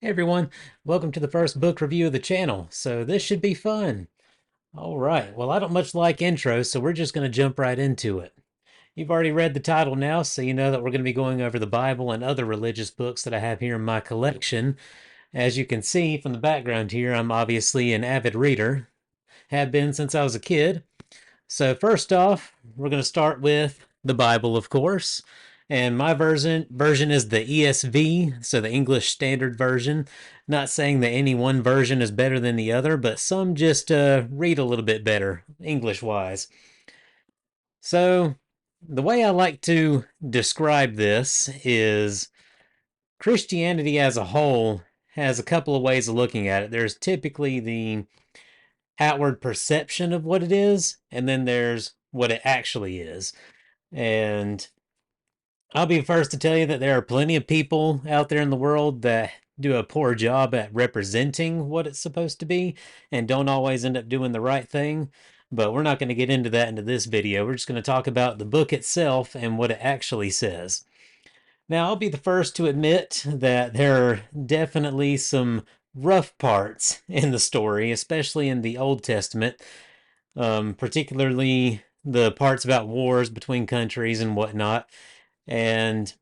Hey everyone, welcome to the first book review of the channel. So this should be fun. All right, well, I don't much like intros, so we're just going to jump right into it. You've already read the title now, so you know that we're going to be going over the Bible and other religious books that I have here in my collection. As you can see from the background here, I'm obviously an avid reader, have been since I was a kid. So first off, we're going to start with the Bible, of course. And my version is the ESV, so the English Standard Version. Not saying that any one version is better than the other, but some just read a little bit better English wise. So the way I like to describe this is Christianity as a whole has a couple of ways of looking at it. There's typically the outward perception of what it is, and then there's what it actually is. And I'll be first to tell you that there are plenty of people out there in the world that do a poor job at representing what it's supposed to be and don't always end up doing the right thing. But we're not going to get into that into this video. We're just going to talk about the book itself and what it actually says. Now, I'll be the first to admit that there are definitely some rough parts in the story, especially in the Old Testament, particularly the parts about wars between countries and whatnot. And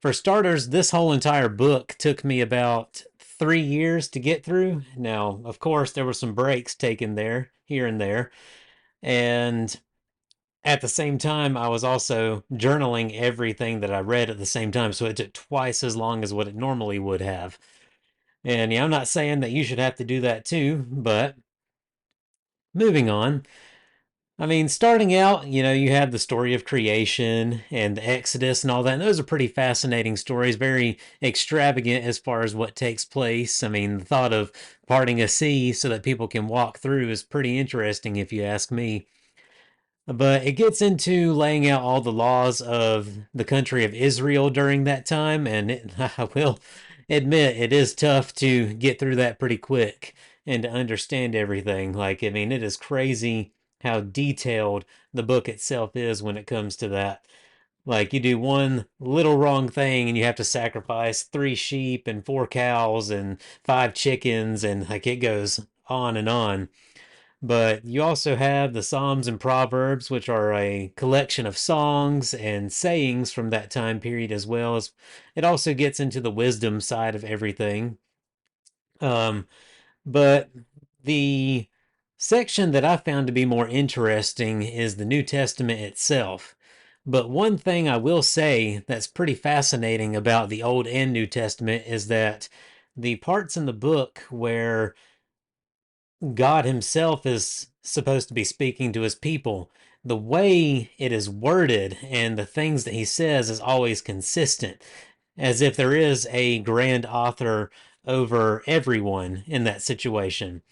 for starters, this whole entire book took me about 3 years to get through. Now, of course, there were some breaks taken there, here and there. And at the same time, I was also journaling everything that I read at the same time. So it took twice as long as what it normally would have. And yeah, I'm not saying that you should have to do that too, but moving on. I mean, starting out, you have the story of creation and the Exodus and all that. And those are pretty fascinating stories, very extravagant as far as what takes place. I mean, the thought of parting a sea so that people can walk through is pretty interesting, if you ask me. But it gets into laying out all the laws of the country of Israel during that time. And I will admit, it is tough to get through that pretty quick and to understand everything. Like, I mean, it is crazy how detailed the book itself is when it comes to that. Like, you do one little wrong thing and you have to sacrifice 3 sheep and 4 cows and 5 chickens, and like it goes on and on. But you also have the Psalms and Proverbs, which are a collection of songs and sayings from that time period, as well as it also gets into the wisdom side of everything. Um, but the section that I found to be more interesting is the New Testament itself. But one thing I will say that's pretty fascinating about the Old and New Testament is that the parts in the book where God Himself is supposed to be speaking to His people, the way it is worded and the things that He says is always consistent, as if there is a grand author over everyone in that situation.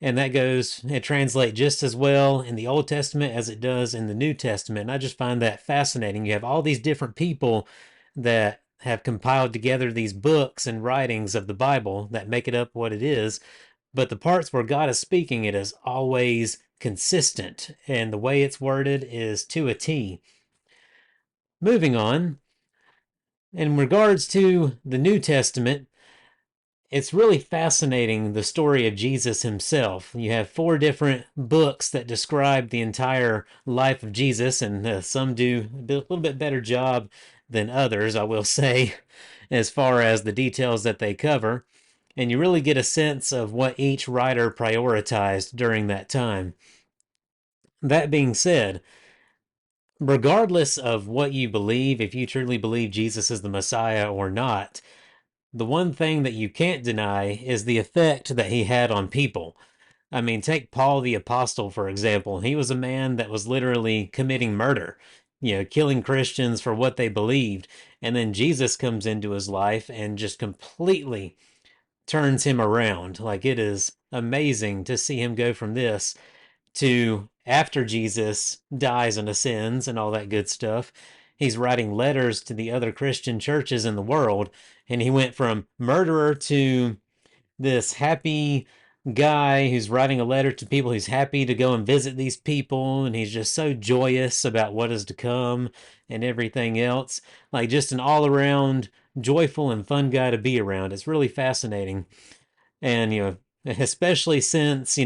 And it translates just as well in the Old Testament as it does in the New Testament. And I just find that fascinating. You have all these different people that have compiled together these books and writings of the Bible that make it up what it is, but the parts where God is speaking, it is always consistent, and the way it's worded is to a T. Moving on, in regards to the New Testament, it's really fascinating the story of Jesus himself. You have 4 different books that describe the entire life of Jesus, and some do a little bit better job than others, I will say, as far as the details that they cover. And you really get a sense of what each writer prioritized during that time. That being said, regardless of what you believe, if you truly believe Jesus is the Messiah or not, the one thing that you can't deny is the effect that he had on people. I mean, take Paul the Apostle, for example. He was a man that was literally committing murder, killing Christians for what they believed. And then Jesus comes into his life and just completely turns him around. Like, it is amazing to see him go from this to after Jesus dies and ascends and all that good stuff. He's writing letters to the other Christian churches in the world, and he went from murderer to this happy guy who's writing a letter to people who's happy to go and visit these people, and he's just so joyous about what is to come and everything else. Like, just an all around joyful and fun guy to be around. It's really fascinating. And, especially since,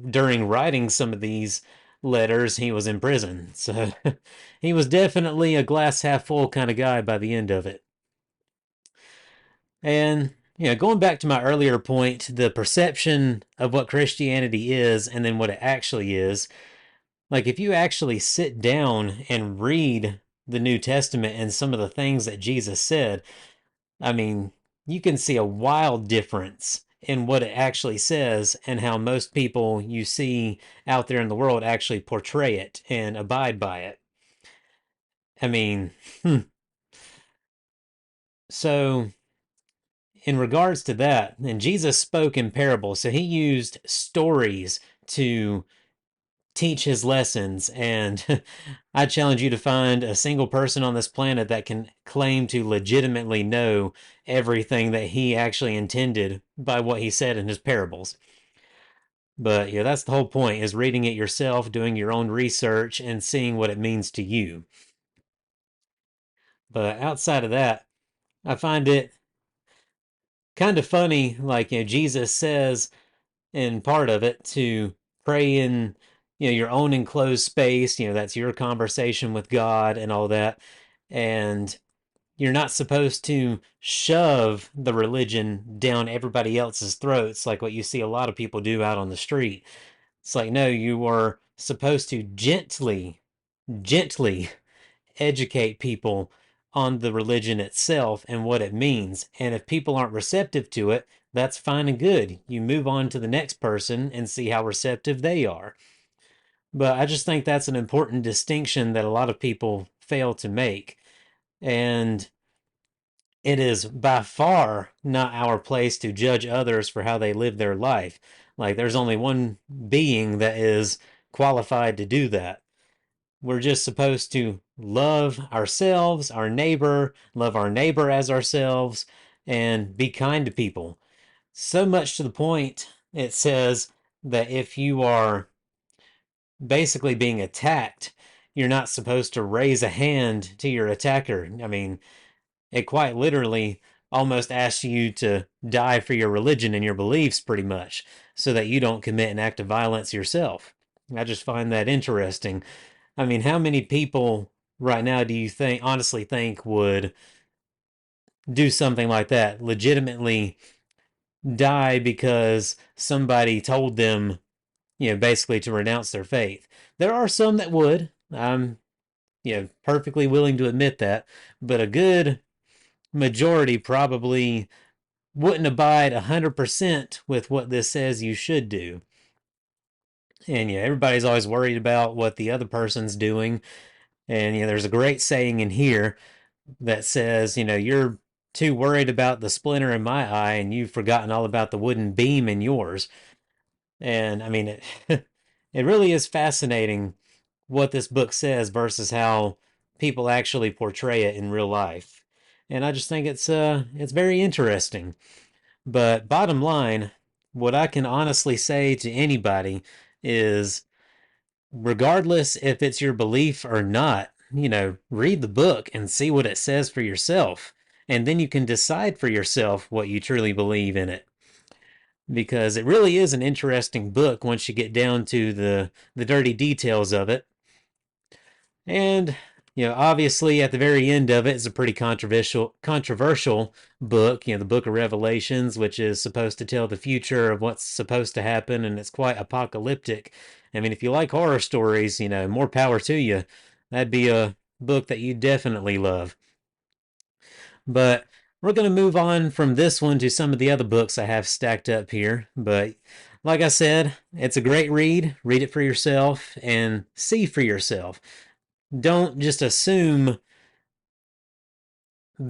during writing some of these letters, he was in prison. So he was definitely a glass half full kind of guy by the end of it. And, going back to my earlier point, the perception of what Christianity is and then what it actually is, like if you actually sit down and read the New Testament and some of the things that Jesus said, I mean, you can see a wild difference in what it actually says and how most people you see out there in the world actually portray it and abide by it. I mean, so in regards to that, and Jesus spoke in parables, so he used stories to teach his lessons. And I challenge you to find a single person on this planet that can claim to legitimately know everything that he actually intended by what he said in his parables. But yeah, that's the whole point, is reading it yourself, doing your own research, and seeing what it means to you. But outside of that, I find it kind of funny, like, Jesus says in part of it to pray in, your own enclosed space, that's your conversation with God and all that. And you're not supposed to shove the religion down everybody else's throats like what you see a lot of people do out on the street. It's like, no, you are supposed to gently educate people on the religion itself and what it means. And if people aren't receptive to it, that's fine and good. You move on to the next person and see how receptive they are. But I just think that's an important distinction that a lot of people fail to make. And it is by far not our place to judge others for how they live their life. Like, there's only one being that is qualified to do that. We're just supposed to love ourselves, love our neighbor as ourselves, and be kind to people. So much to the point, it says that if you are basically being attacked, you're not supposed to raise a hand to your attacker. I mean, it quite literally almost asks you to die for your religion and your beliefs, pretty much, so that you don't commit an act of violence yourself. I just find that interesting. I mean, how many people right now do you honestly think, would do something like that? Legitimately die because somebody told them, basically to renounce their faith. There are some that would. I'm, perfectly willing to admit that. But a good majority probably wouldn't abide 100% with what this says you should do. And everybody's always worried about what the other person's doing. And there's a great saying in here that says, you're too worried about the splinter in my eye and you've forgotten all about the wooden beam in yours. And I mean, it, it really is fascinating what this book says versus how people actually portray it in real life. And I just think it's very interesting. But bottom line, what I can honestly say to anybody is, regardless if it's your belief or not, read the book and see what it says for yourself. And then you can decide for yourself what you truly believe in it. Because it really is an interesting book once you get down to the dirty details of it. And obviously at the very end of it is a pretty controversial book, the Book of Revelations, which is supposed to tell the future of what's supposed to happen, and it's quite apocalyptic. I mean, if you like horror stories, more power to you. That'd be a book that you definitely love. But we're going to move on from this one to some of the other books I have stacked up here. But like I said, it's a great read. Read it for yourself and see for yourself. Don't just assume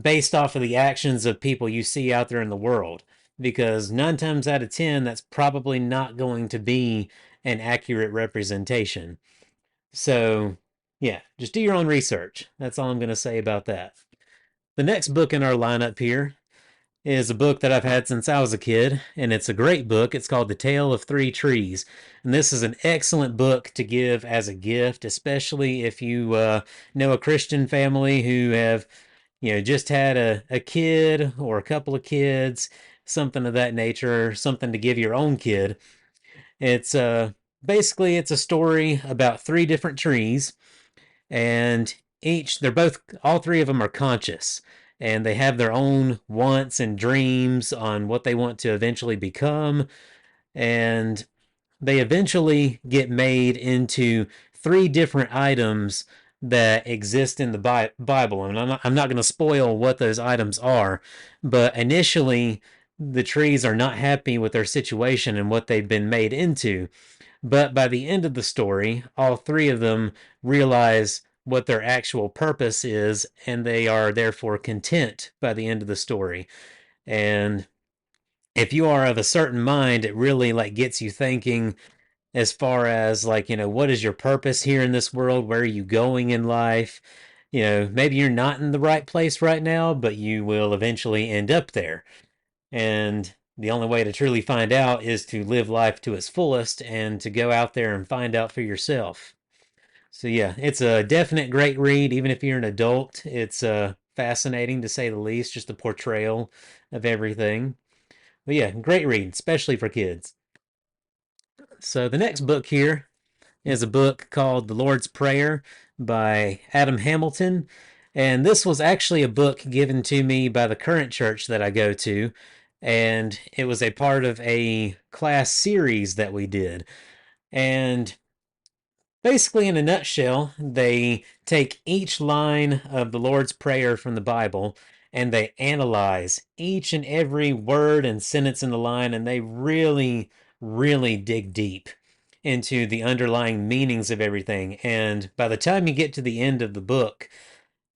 based off of the actions of people you see out there in the world, because 9 times out of 10, that's probably not going to be an accurate representation. So, yeah, just do your own research. That's all I'm going to say about that. The next book in our lineup here is a book that I've had since I was a kid, and it's a great book. It's called The Tale of Three Trees. And this is an excellent book to give as a gift, especially if you know a Christian family who have just had a kid or a couple of kids, something of that nature, or something to give your own kid. It's basically it's a story about three different trees, and they're both all three of them are conscious, and they have their own wants and dreams on what they want to eventually become, and they eventually get made into three different items that exist in the Bible. And I'm not going to spoil what those items are, but initially, the trees are not happy with their situation and what they've been made into. But by the end of the story, all three of them realize what their actual purpose is, and they are therefore content by the end of the story. And if you are of a certain mind, it really like gets you thinking as far as like, what is your purpose here in this world? Where are you going in life? Maybe you're not in the right place right now, but you will eventually end up there. And the only way to truly find out is to live life to its fullest and to go out there and find out for yourself. So yeah, it's a definite great read. Even if you're an adult, it's fascinating to say the least, just the portrayal of everything. But yeah, great read, especially for kids. So the next book here is a book called The Lord's Prayer by Adam Hamilton. And this was actually a book given to me by the current church that I go to. And it was a part of a class series that we did. And basically, in a nutshell, they take each line of the Lord's Prayer from the Bible and they analyze each and every word and sentence in the line, and they really, really dig deep into the underlying meanings of everything. And by the time you get to the end of the book,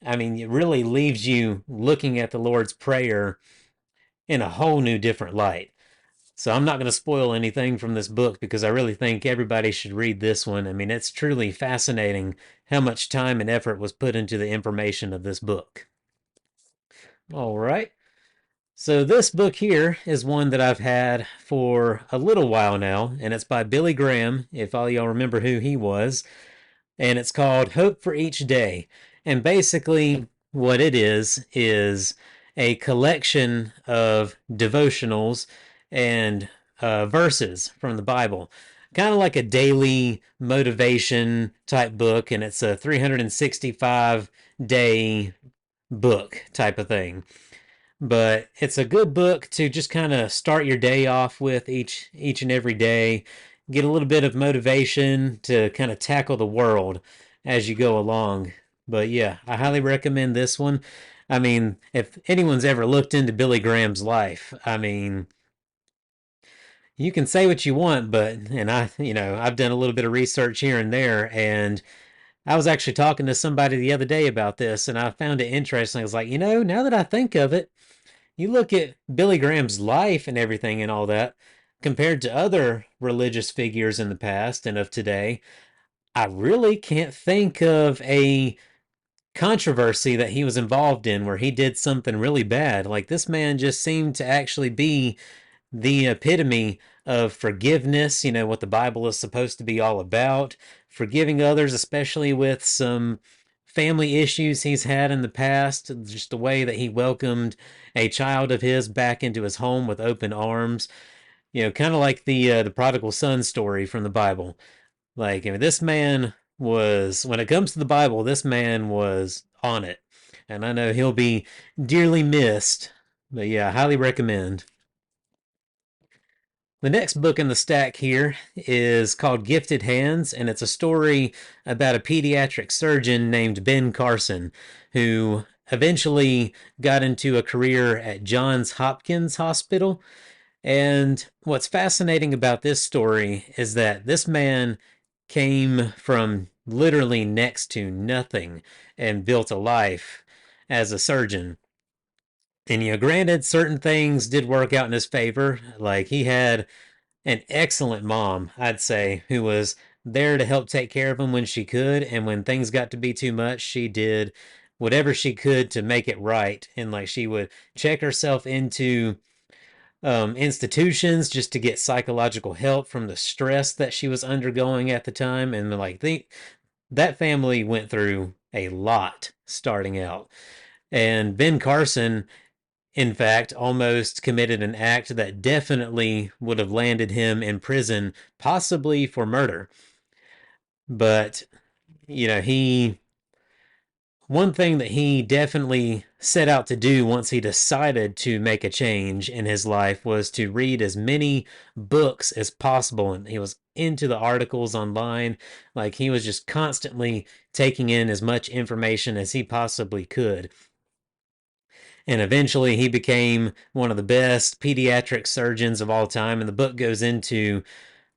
I mean, it really leaves you looking at the Lord's Prayer in a whole new different light. So I'm not going to spoil anything from this book because I really think everybody should read this one. I mean, it's truly fascinating how much time and effort was put into the information of this book. All right. So this book here is one that I've had for a little while now, and it's by Billy Graham, if all y'all remember who he was. And it's called Hope for Each Day. And basically, what it is a collection of devotionals and verses from the Bible, kind of like a daily motivation type book. And it's a 365-day book type of thing. But it's a good book to just kind of start your day off with each and every day, get a little bit of motivation to kind of tackle the world as you go along. But yeah, I highly recommend this one. I mean, if anyone's ever looked into Billy Graham's life, I mean, you can say what you want, but and I've done a little bit of research here and there, and I was actually talking to somebody the other day about this, and I found it interesting. I was like, now that I think of it, you look at Billy Graham's life and everything and all that, compared to other religious figures in the past and of today, I really can't think of a controversy that he was involved in where he did something really bad. Like this man just seemed to actually be the epitome of forgiveness, what the Bible is supposed to be all about, forgiving others, especially with some family issues he's had in the past, just the way that he welcomed a child of his back into his home with open arms, kind of like the prodigal son story from the Bible. Like, I mean, this man was, when it comes to the Bible, this man was on it. And I know he'll be dearly missed. But yeah, I highly recommend. The next book in the stack here is called Gifted Hands, and it's a story about a pediatric surgeon named Ben Carson who eventually got into a career at Johns Hopkins Hospital. And what's fascinating about this story is that this man came from literally next to nothing and built a life as a surgeon. And granted, certain things did work out in his favor. Like he had an excellent mom, I'd say, who was there to help take care of him when she could. And when things got to be too much, she did whatever she could to make it right. And like she would check herself into institutions just to get psychological help from the stress that she was undergoing at the time. And like that family went through a lot starting out. And Ben Carson, in fact, almost committed an act that definitely would have landed him in prison, possibly for murder. But, he one thing that he definitely set out to do once he decided to make a change in his life was to read as many books as possible. And he was into the articles online. Like, he was just constantly taking in as much information as he possibly could. And eventually he became one of the best pediatric surgeons of all time. And the book goes into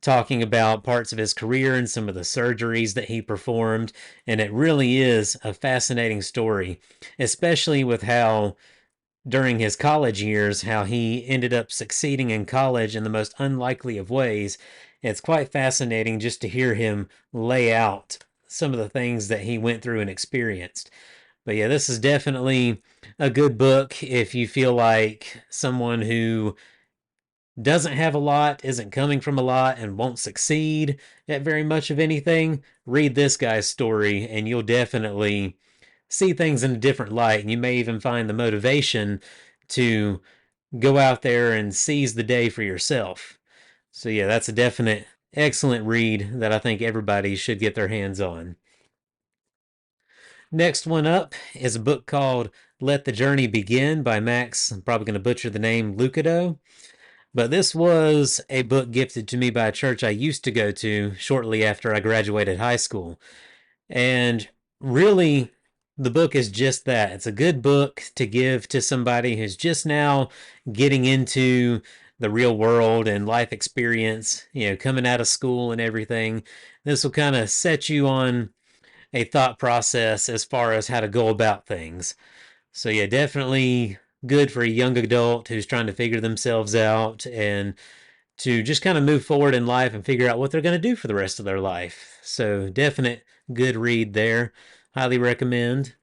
talking about parts of his career and some of the surgeries that he performed. And it really is a fascinating story, especially with how during his college years, how he ended up succeeding in college in the most unlikely of ways. It's quite fascinating just to hear him lay out some of the things that he went through and experienced. But yeah, this is definitely a good book if you feel like someone who doesn't have a lot, isn't coming from a lot, and won't succeed at very much of anything. Read this guy's story, and you'll definitely see things in a different light. And you may even find the motivation to go out there and seize the day for yourself. So, yeah, that's a definite excellent read that I think everybody should get their hands on. Next one up is a book called Let the Journey Begin by Max. I'm probably going to butcher the name, Lucado. But this was a book gifted to me by a church I used to go to shortly after I graduated high school. And really, the book is just that. It's a good book to give to somebody who's just now getting into the real world and life experience, coming out of school and everything. This will kind of set you on a thought process as far as how to go about things. So, yeah, definitely good for a young adult who's trying to figure themselves out and to just kind of move forward in life and figure out what they're going to do for the rest of their life. So, definite good read there. Highly recommend.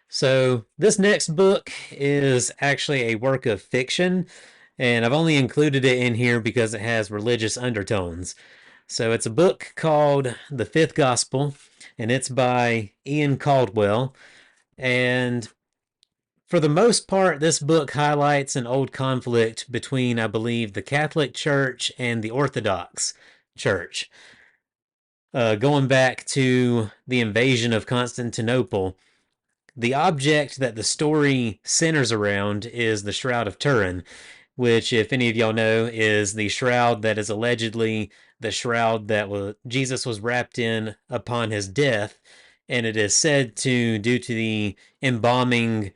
So, this next book is actually a work of fiction, and I've only included it in here because it has religious undertones. So, it's a book called The Fifth Gospel, and it's by Ian Caldwell. And for the most part, this book highlights an old conflict between, I believe, the Catholic Church and the Orthodox Church. Going back to the invasion of Constantinople, the object that the story centers around is the Shroud of Turin, which, if any of y'all know, is the shroud that is allegedly the shroud that Jesus was wrapped in upon his death. And it is said to, due to the embalming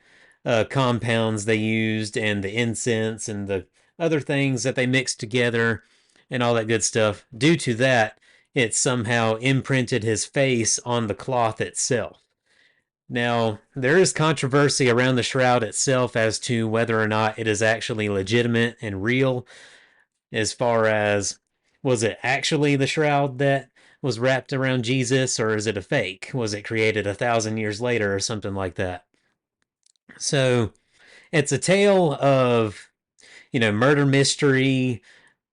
compounds they used and the incense and the other things that they mixed together and all that good stuff, due to that, it somehow imprinted his face on the cloth itself. Now, there is controversy around the shroud itself as to whether or not it is actually legitimate and real, as far as was it actually the shroud that was wrapped around Jesus, or is it a fake? Was it created 1,000 years later or something like that? So it's a tale of, murder mystery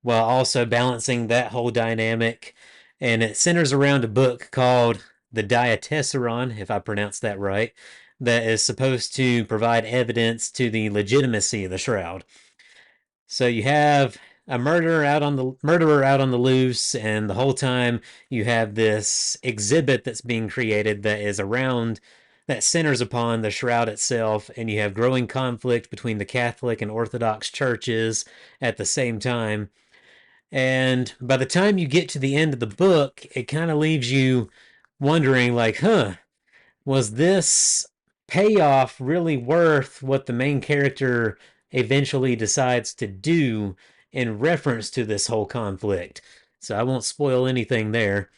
while also balancing that whole dynamic. And it centers around a book called The Diatessaron, if I pronounced that right, that is supposed to provide evidence to the legitimacy of the shroud. So you have a murderer out on the loose, and the whole time you have this exhibit that's being created that centers upon the shroud itself, and you have growing conflict between the Catholic and Orthodox churches at the same time. And by the time you get to the end of the book, it kind of leaves you wondering, like, was this payoff really worth what the main character eventually decides to do in reference to this whole conflict? So I won't spoil anything there.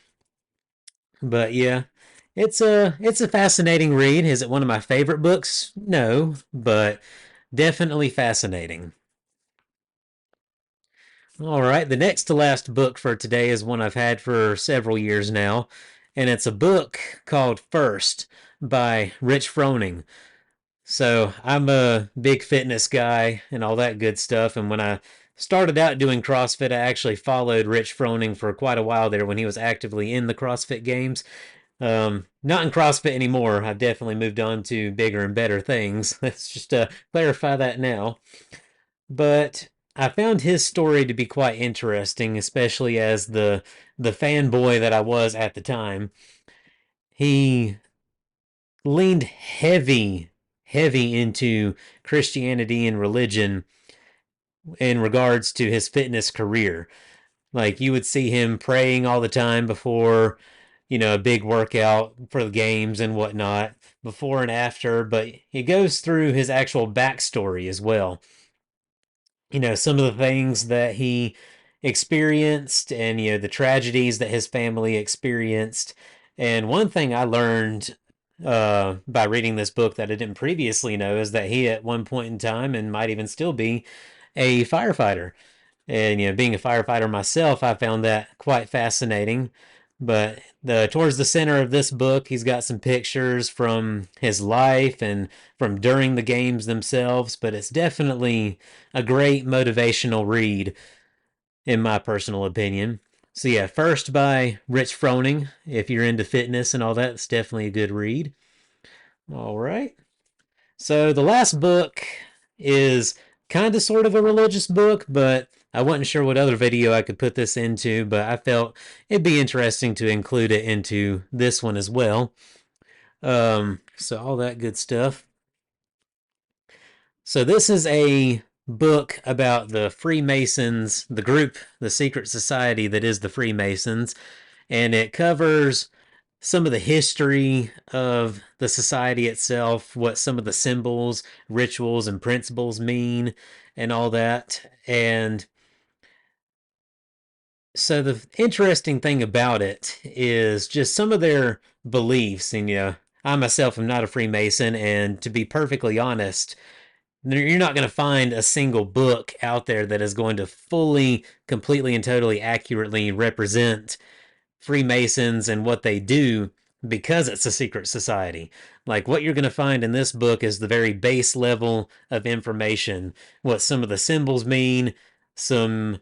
But yeah, it's a fascinating read. Is it one of my favorite books? No, but definitely fascinating. All right, the next to last book for today is one I've had for several years now, and it's a book called First by Rich Froning. So I'm a big fitness guy and all that good stuff. And when I started out doing CrossFit, I actually followed Rich Froning for quite a while there when he was actively in the CrossFit games. Not in CrossFit anymore. I've definitely moved on to bigger and better things. Let's just clarify that now. But I found his story to be quite interesting, especially as the fanboy that I was at the time. He leaned heavy into Christianity and religion in regards to his fitness career. Like you would see him praying all the time before, a big workout for the games and whatnot, before and after, but he goes through his actual backstory as well. Some of the things that he experienced and, the tragedies that his family experienced. And one thing I learned by reading this book that I didn't previously know is that he, at one point in time, and might even still be, a firefighter. And being a firefighter myself, I found that quite fascinating. But towards the center of this book, he's got some pictures from his life and from during the games themselves. But it's definitely a great motivational read, in my personal opinion. So yeah, first by Rich Froning. If you're into fitness and all that, it's definitely a good read. All right. So the last book is kind of sort of a religious book, but I wasn't sure what other video I could put this into, but I felt it'd be interesting to include it into this one as well. So all that good stuff. So this is a book about the Freemasons, the group, the secret society that is the Freemasons, and it covers some of the history of the society itself, what some of the symbols, rituals, and principles mean, and all that. And so the interesting thing about it is just some of their beliefs. And, I myself am not a Freemason, and to be perfectly honest, you're not going to find a single book out there that is going to fully, completely, and totally accurately represent Freemasons and what they do, because it's a secret society. Like what you're going to find in this book is the very base level of information, what some of the symbols mean, some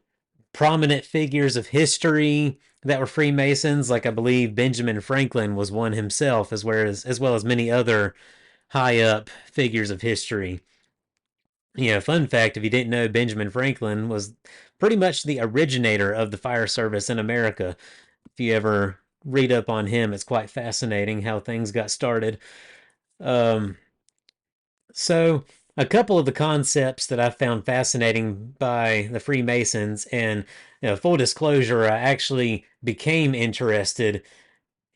prominent figures of history that were Freemasons, like I believe Benjamin Franklin was one himself, as well as many other high up figures of history. Fun fact, if you didn't know, Benjamin Franklin was pretty much the originator of the fire service in America. If you ever read up on him, it's quite fascinating how things got started. Um, so, a couple of the concepts that I found fascinating by the Freemasons, and full disclosure, I actually became interested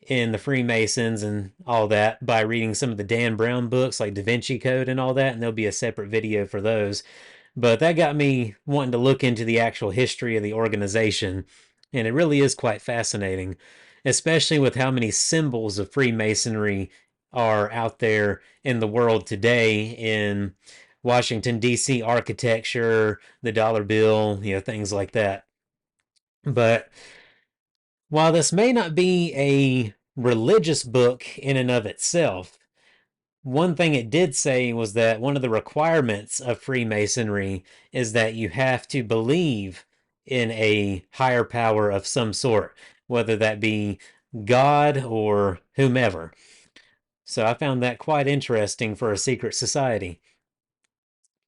in the Freemasons and all that by reading some of the Dan Brown books like Da Vinci Code and all that, and there'll be a separate video for those. But that got me wanting to look into the actual history of the organization, and it really is quite fascinating, especially with how many symbols of Freemasonry are out there in the world today in Washington, D.C. architecture, the dollar bill, things like that. But while this may not be a religious book in and of itself, one thing it did say was that one of the requirements of Freemasonry is that you have to believe in a higher power of some sort, whether that be God or whomever. So I found that quite interesting for a secret society.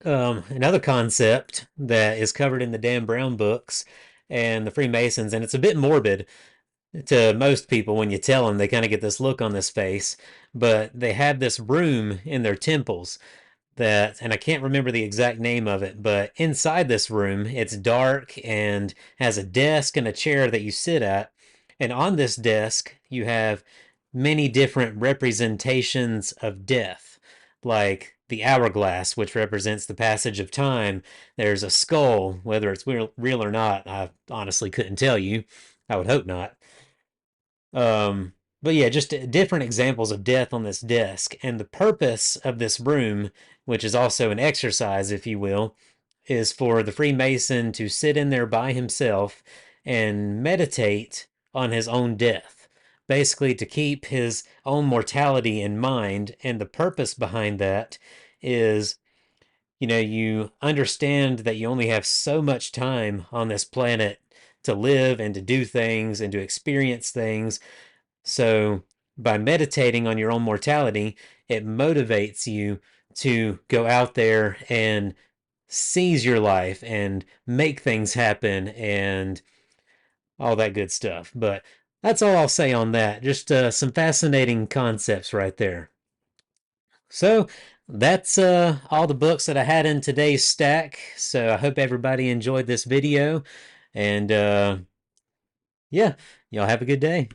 Another concept that is covered in the Dan Brown books and the Freemasons, and it's a bit morbid to most people when you tell them, they kind of get this look on this face, but they have this room in their temples that, and I can't remember the exact name of it, but inside this room, it's dark and has a desk and a chair that you sit at. And on this desk, you have many different representations of death, like the hourglass, which represents the passage of time. There's a skull, whether it's real or not, I honestly couldn't tell you. I would hope not. But yeah, just different examples of death on this desk. And the purpose of this room, which is also an exercise, if you will, is for the Freemason to sit in there by himself and meditate on his own death. Basically, to keep his own mortality in mind. And the purpose behind that is, you understand that you only have so much time on this planet to live and to do things and to experience things. So by meditating on your own mortality, it motivates you to go out there and seize your life and make things happen and all that good stuff. But that's all I'll say on that. Just some fascinating concepts right there. So that's all the books that I had in today's stack. So I hope everybody enjoyed this video. And yeah, y'all have a good day.